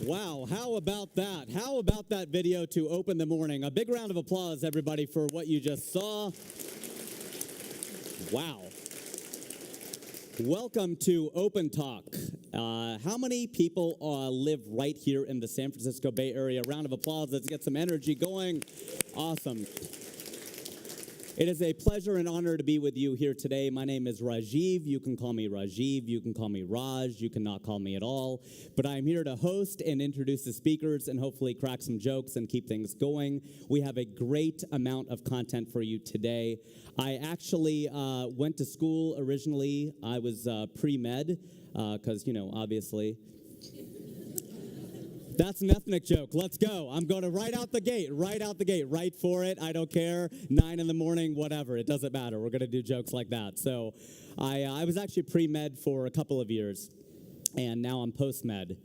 Wow, how about that? How about that video to open the morning? A big round of applause, everybody, for what you just saw. Wow. Welcome to Opentalk'. How many people live right here in the San Francisco Bay Area? A round of applause. Let's get some energy going. Awesome. It is a pleasure and honor to be with you here today. My name is Rajiv. You can call me Rajiv. You can call me Raj. You cannot call me at all. But I'm here to host and introduce the speakers and hopefully crack some jokes and keep things going. We have a great amount of content for you today. I actually went to school originally. I was pre-med because, obviously. That's an ethnic joke. Let's go. I'm going to right out the gate, right for it. I don't care. 9 in the morning, whatever. It doesn't matter. We're going to do jokes like that. So I was actually pre-med for a couple of years, and now I'm post-med.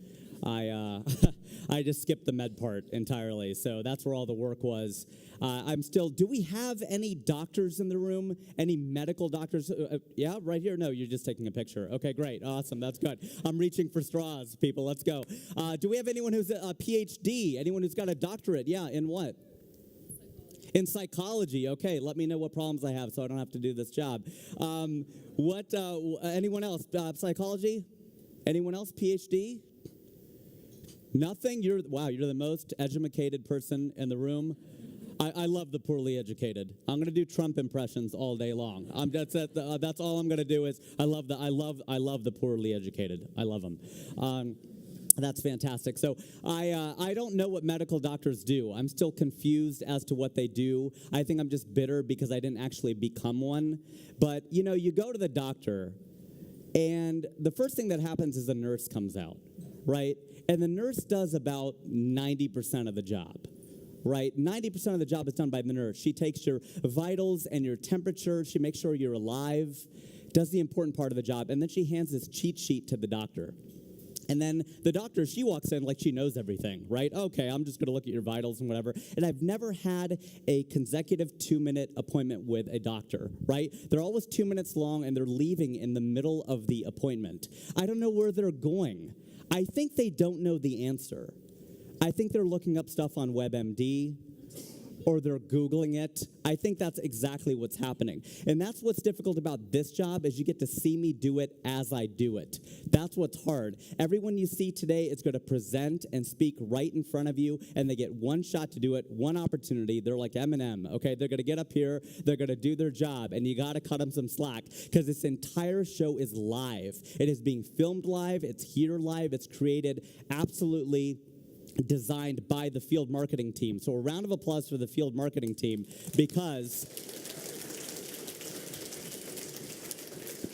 I just skipped the med part entirely, so that's where all the work was. Do we have any doctors in the room? Any medical doctors? Yeah, right here? No, you're just taking a picture. Okay, great, awesome, that's good. I'm reaching for straws, people, let's go. Do we have anyone who's a PhD? Anyone who's got a doctorate? Yeah, in what? In psychology, okay, let me know what problems I have so I don't have to do this job. Anyone else? Psychology? Anyone else? PhD? Nothing? You're the most educated person in the room. I love the poorly educated. I'm going to do Trump impressions all day long. That's all I'm going to do is I love the poorly educated. I love them. That's fantastic. So I don't know what medical doctors do. I'm still confused as to what they do. I think I'm just bitter because I didn't actually become one. But, you go to the doctor, and the first thing that happens is a nurse comes out, right? And the nurse does about 90% of the job, right? 90% of the job is done by the nurse. She takes your vitals and your temperature. She makes sure you're alive, does the important part of the job, and then she hands this cheat sheet to the doctor. And then the doctor, she walks in like she knows everything, right? Okay, I'm just going to look at your vitals and whatever. And I've never had a consecutive 2-minute appointment with a doctor, right? They're always 2 minutes long, and they're leaving in the middle of the appointment. I don't know where they're going. I think they don't know the answer. I think they're looking up stuff on WebMD, or they're Googling it. I think that's exactly what's happening. And that's what's difficult about this job is you get to see me do it as I do it. That's what's hard. Everyone you see today is going to present and speak right in front of you, and they get one shot to do it, one opportunity. They're like Eminem, okay? They're going to get up here, they're going to do their job, and you got to cut them some slack because this entire show is live. It is being filmed live. It's here live. It's created absolutely designed by the field marketing team. So a round of applause for the field marketing team because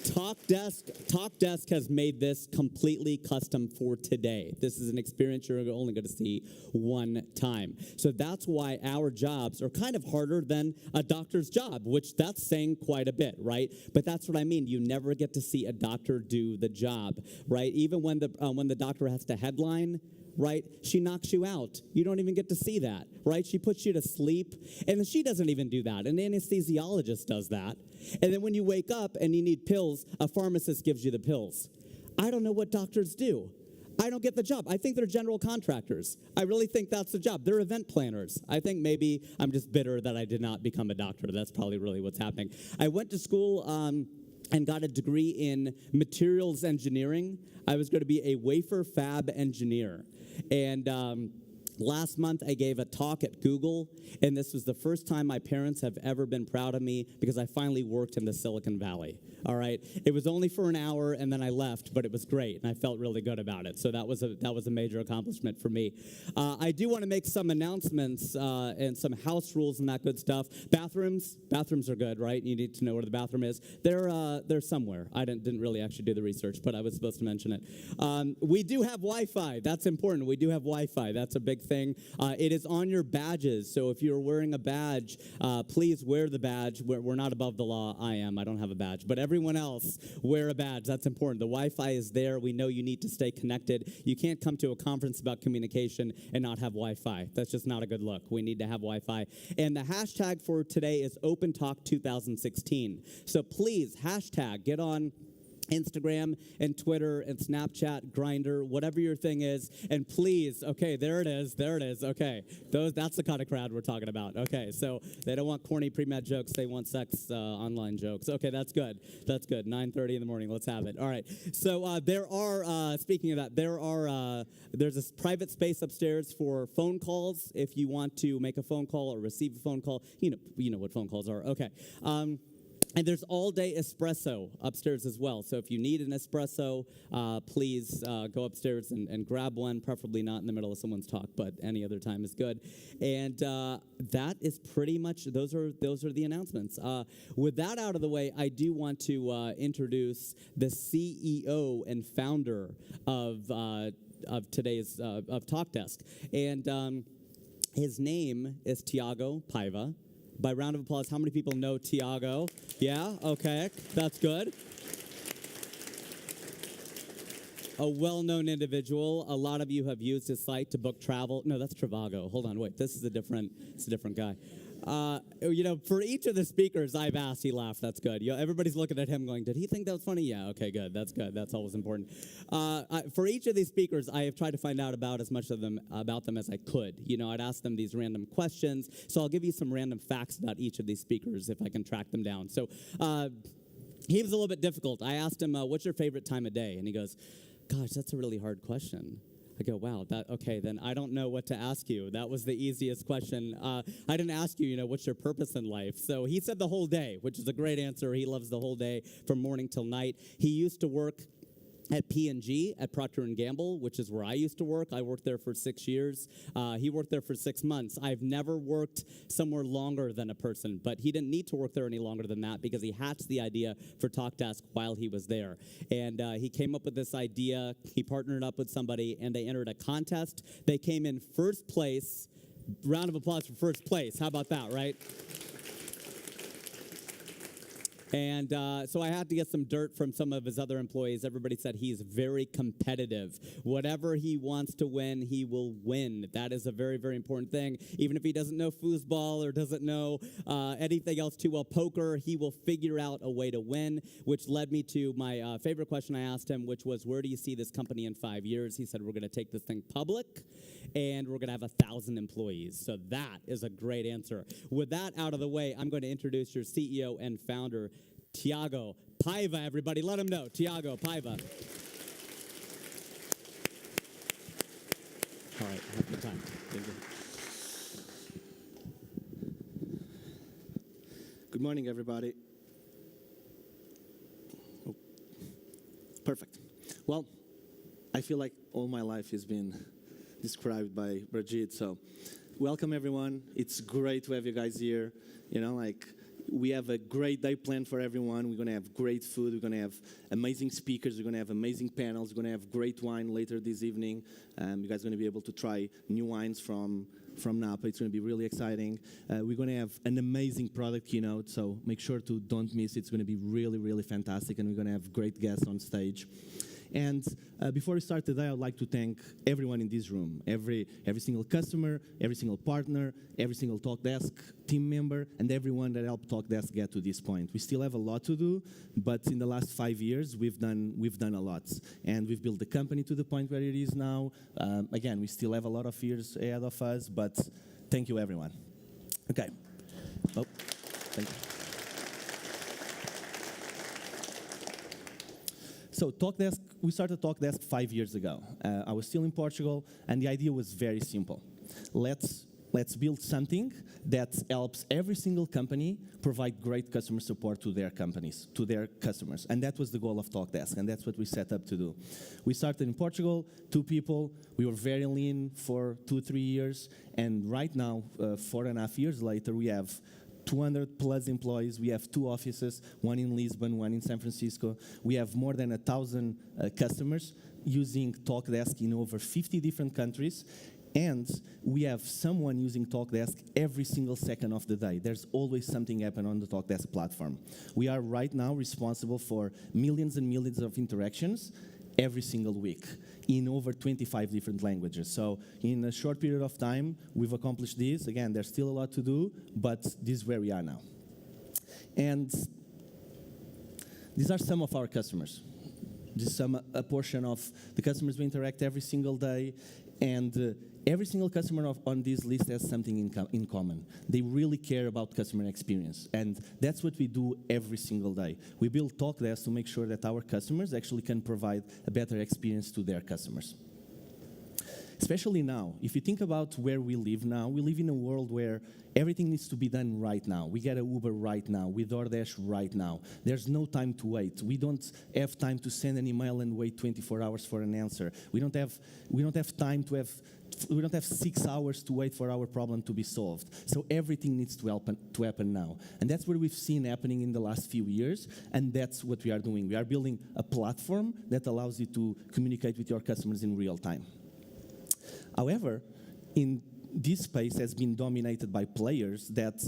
Talkdesk has made this completely custom for today. This is an experience you're only going to see one time. So that's why our jobs are kind of harder than a doctor's job, which that's saying quite a bit, right? But that's what I mean. You never get to see a doctor do the job, right? Even when the doctor has to headline, right? She knocks you out. You don't even get to see that, right? She puts you to sleep, and she doesn't even do that. An anesthesiologist does that. And then when you wake up and you need pills, a pharmacist gives you the pills. I don't know what doctors do. I don't get the job. I think they're general contractors. I really think that's the job. They're event planners. I think maybe I'm just bitter that I did not become a doctor. That's probably really what's happening. I went to school and got a degree in materials engineering. I was going to be a wafer fab engineer. And last month, I gave a talk at Google, and this was the first time my parents have ever been proud of me because I finally worked in the Silicon Valley, all right? It was only for an hour, and then I left, but it was great, and I felt really good about it. So that was a major accomplishment for me. I do want to make some announcements and some house rules and that good stuff. Bathrooms are good, right? You need to know where the bathroom is. They're somewhere. I didn't really actually do the research, but I was supposed to mention it. We do have Wi-Fi. That's important. We do have Wi-Fi. That's a big thing. It is on your badges, so if you're wearing a badge, please wear the badge. We're not above the law. I am. I don't have a badge. But everyone else, wear a badge. That's important. The Wi-Fi is there. We know you need to stay connected. You can't come to a conference about communication and not have Wi-Fi. That's just not a good look. We need to have Wi-Fi. And the hashtag for today is Opentalk'16. So please, hashtag, get on Instagram and Twitter and Snapchat, Grindr, whatever your thing is. And please, okay, there it is. Okay, that's the kind of crowd we're talking about. Okay, so they don't want corny pre-med jokes. They want sex online jokes. Okay, that's good. 9:30 in the morning. Let's have it. All right. So there are, speaking of that, there's this private space upstairs for phone calls. If you want to make a phone call or receive a phone call, you know what phone calls are. Okay. And there's all-day espresso upstairs as well. So if you need an espresso, please go upstairs and grab one, preferably not in the middle of someone's talk, but any other time is good. And that is pretty much, those are the announcements. With that out of the way, I do want to introduce the CEO and founder of today's, of Talkdesk. And his name is Tiago Paiva. By round of applause, how many people know Tiago? Yeah? Okay. That's good. A well-known individual. A lot of you have used his site to book travel. No, that's Trivago. Hold on, wait. This is a different guy. For each of the speakers I've asked, he laughed. That's good. Everybody's looking at him going, did he think that was funny? Yeah, okay, good. That's good. That's always important. For each of these speakers, I have tried to find out about as much about them as I could. I'd ask them these random questions. So I'll give you some random facts about each of these speakers if I can track them down. So he was a little bit difficult. I asked him, what's your favorite time of day? And he goes, gosh, that's a really hard question. I go, wow, okay, then I don't know what to ask you. That was the easiest question. I didn't ask you, what's your purpose in life? So he said the whole day, which is a great answer. He loves the whole day from morning till night. He used to work at P&G, at Procter & Gamble, which is where I used to work. I worked there for 6 years. He worked there for 6 months. I've never worked somewhere longer than a person, but he didn't need to work there any longer than that because he hatched the idea for Talkdesk while he was there. And he came up with this idea. He partnered up with somebody, and they entered a contest. They came in first place. Round of applause for first place. How about that, right? And so I had to get some dirt from some of his other employees. Everybody said he's very competitive. Whatever he wants to win, he will win. That is a very, very important thing. Even if he doesn't know foosball or doesn't know anything else too well, poker, he will figure out a way to win, which led me to my favorite question I asked him, which was, where do you see this company in 5 years? He said, we're going to take this thing public, and we're going to have 1,000 employees. So that is a great answer. With that out of the way, I'm going to introduce your CEO and founder, Tiago Paiva, everybody. Let him know. Tiago Paiva. All right, have a good time. Thank you. Good morning, everybody. Oh, perfect. Well, I feel like all my life has been described by Brigitte, so welcome, everyone. It's great to have you guys here. We have a great day planned for everyone. We're going to have great food. We're going to have amazing speakers. We're going to have amazing panels. We're going to have great wine later this evening. You guys are going to be able to try new wines from Napa. It's going to be really exciting. We're going to have an amazing product keynote, so make sure to don't miss it. It's going to be really, really fantastic, and we're going to have great guests on stage. And before we start today, I'd like to thank everyone in this room, every single customer, every single partner, every single Talkdesk team member, and everyone that helped Talkdesk get to this point. We still have a lot to do, but in the last 5 years, we've done a lot, and we've built the company to the point where it is now. Again, we still have a lot of years ahead of us, but thank you, everyone. Okay. Oh, thank you. So Talkdesk, we started Talkdesk 5 years ago. I was still in Portugal, and the idea was very simple. Let's build something that helps every single company provide great customer support to their companies, to their customers. And that was the goal of Talkdesk, and that's what we set up to do. We started in Portugal, 2 people. We were very lean for 2-3 years, and right now, 4.5 years later, we have 200 plus employees. We have 2 offices, one in Lisbon, one in San Francisco. We have more than 1,000 customers using Talkdesk in over 50 different countries. And we have someone using Talkdesk every single second of the day. There's always something happening on the Talkdesk platform. We are right now responsible for millions and millions of interactions every single week in over 25 different languages. So in a short period of time, we've accomplished this. Again, there's still a lot to do, but this is where we are now. And these are some of our customers. just a portion of the customers we interact every single day, and every single customer on this list has something in common. They really care about customer experience, and that's what we do every single day. We build Talkdesk to make sure that our customers actually can provide a better experience to their customers. Especially now, if you think about where we live now, we live in a world where everything needs to be done right now. We get an Uber right now, we DoorDash right now. There's no time to wait. We don't have time to send an email and wait 24 hours for an answer. We don't have time to have. We don't have 6 hours to wait for our problem to be solved. So everything needs to happen now. And that's what we've seen happening in the last few years, and that's what we are doing. We are building a platform that allows you to communicate with your customers in real time. However, in this space has been dominated by players that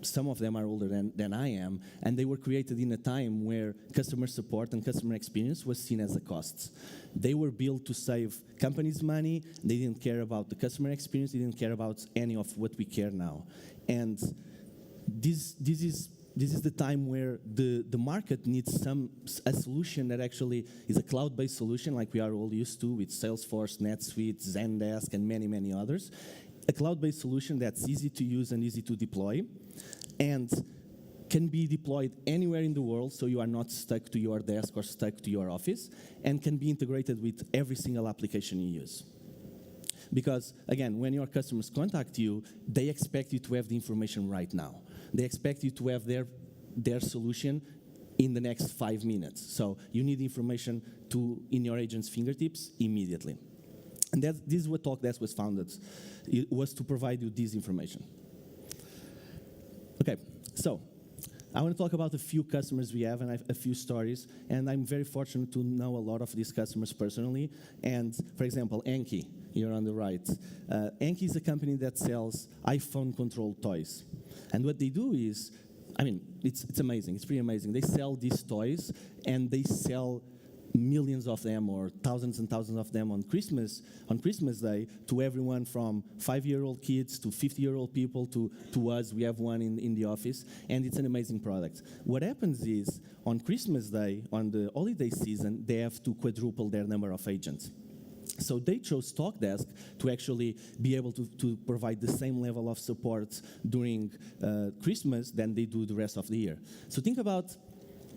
some of them are older than I am, and they were created in a time where customer support and customer experience was seen as a cost. They were built to save companies money. They didn't care about the customer experience. They didn't care about any of what we care now. And this is the time where the market needs a solution that actually is a cloud-based solution like we are all used to with Salesforce, NetSuite, Zendesk, and many, many others. A cloud-based solution that's easy to use and easy to deploy and can be deployed anywhere in the world, so you are not stuck to your desk or stuck to your office, and can be integrated with every single application you use. Because, again, when your customers contact you, they expect you to have the information right now. They expect you to have their solution in the next 5 minutes. So you need information in your agent's fingertips immediately. And this is what Talkdesk was founded. It was to provide you this information. Okay, so I want to talk about a few customers we have and a few stories. And I'm very fortunate to know a lot of these customers personally. And for example, Anki, here on the right. Anki is a company that sells iPhone-controlled toys. And what they do is, I mean, it's amazing. It's pretty amazing. They sell these toys, and they sell millions of them or thousands and thousands of them on Christmas Day to everyone from 5-year-old kids to 50-year-old people to us. We have one in the office, and it's an amazing product. What happens is, on Christmas Day, on the holiday season, they have to quadruple their number of agents. So they chose Talkdesk to actually be able to provide the same level of support during Christmas than they do the rest of the year. So think about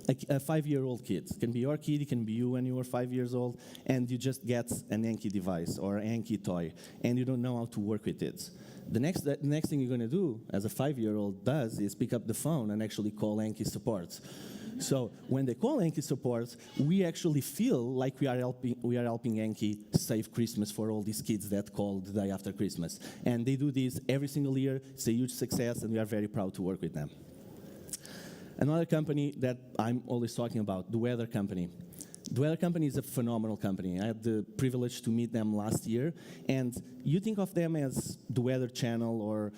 a 5-year-old kid. It can be your kid, it can be you when you were 5 years old, and you just get an Anki device or an Anki toy, and you don't know how to work with it. The next thing you're going to do, as a 5-year-old does, is pick up the phone and actually call Anki support. So when they call Anki support, we actually feel like we are helping Anki save Christmas for all these kids that call the day after Christmas. And they do this every single year. It's a huge success, and we are very proud to work with them. Another company that I'm always talking about, the Weather Company. The Weather Company is a phenomenal company. I had the privilege to meet them last year, and you think of them as the Weather Channel or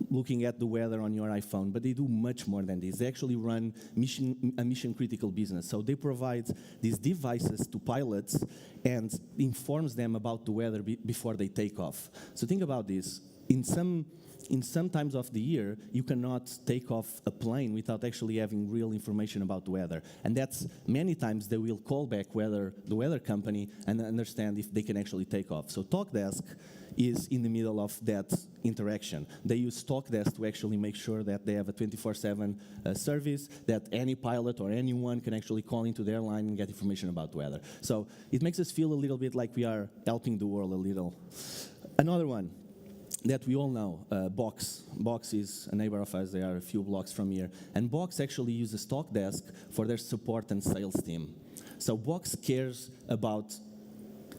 looking at the weather on your iPhone, but they do much more than this. They actually run a mission-critical business. So they provide these devices to pilots and informs them about the weather before they take off. So think about this. In some times of the year, you cannot take off a plane without actually having real information about the weather. And that's many times they will call back the weather company and understand if they can actually take off. So Talkdesk is in the middle of that interaction. They use Talkdesk to actually make sure that they have a 24/7 service, that any pilot or anyone can actually call into their line and get information about the weather. So it makes us feel a little bit like we are helping the world a little. Another one that we all know, Box. Box is a neighbor of us. They are a few blocks from here. And Box actually uses Talkdesk for their support and sales team. So Box cares about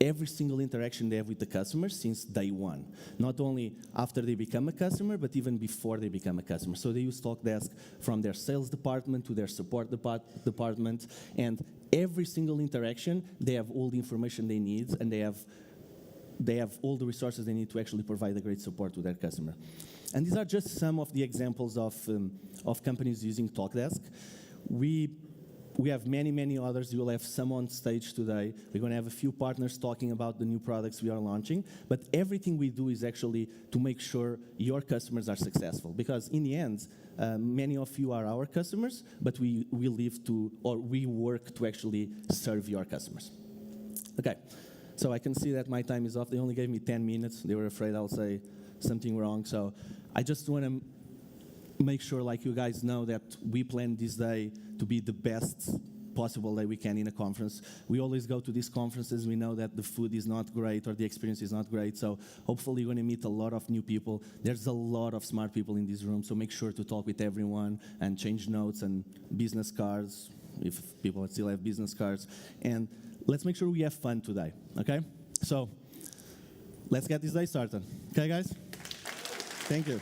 every single interaction they have with the customer since day one. Not only after they become a customer, but even before they become a customer. So they use Talkdesk from their sales department to their support department. And every single interaction, they have all the information they need, and they have all the resources they need to actually provide a great support to their customer. And these are just some of the examples of companies using Talkdesk. we have many, many others. You will have some on stage today. We're going to have a few partners talking about the new products we are launching. But everything we do is actually to make sure your customers are successful. Because in the end, many of you are our customers, but we live to, or we work to actually serve your customers. Okay, so I can see that my time is off. They only gave me 10 minutes. They were afraid I'll say something wrong. So I just want to make sure, like, you guys know that we planned this day to be the best possible day we can in a conference. We always go to these conferences. We know that the food is not great or the experience is not great. So hopefully you're going to meet a lot of new people. There's a lot of smart people in this room. So make sure to talk with everyone and change notes and business cards, if people still have business cards. And let's make sure we have fun today, okay? So let's get this day started. Okay, guys? Thank you.